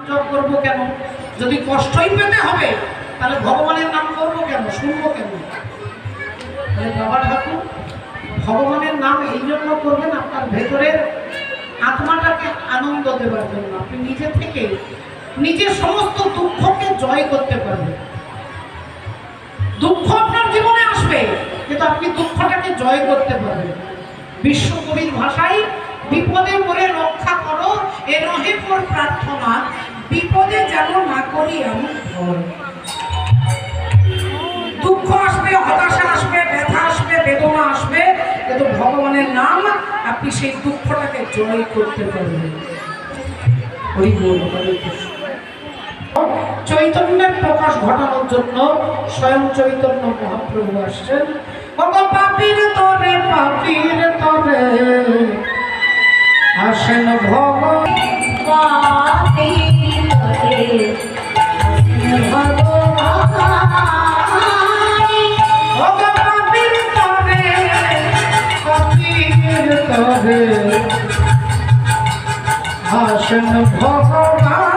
জপ করবো কেন? যদি কষ্টই পেতে হবে তাহলে ভগবানের নাম করবো কেন, শুনবো কেন? তাহলে বাবা ঠাকুর ভগবানের নাম এই জন্য করবেন আপনার ভেতরের আত্মাটাকে আনন্দ দেওয়ার জন্য। আপনি নিজে থেকে নিজের সমস্ত দুঃখকে জয় করতে পারবেন। দুঃখ আপনার জীবনে আসবে, কিন্তু আপনি দুঃখটাকে জয় করতে পারবেন। বিশ্বকবির ভাষায় বিপদে পড়ে রক্ষা করো এ নহে মোর প্রার্থনা, বিপদে যেন না করি আমি ভয়। দুঃখ আসবে, হতাশা আসবে, ব্যথা আসবে, বেদনা আসবে, কিন্তু ভগবানের নাম আপনি সেই দুঃখটাকে জয় করতে পারবেন। হরি বল, হরে কৃষ্ণ। চৈতন্যের প্রকাশ ঘটানোর জন্য স্বয়ং চৈতন্য মহাপ্রভু আসছেন। পাপীর তরে পাপীর তরে আসেন ভগবান, আসেন ভগবান।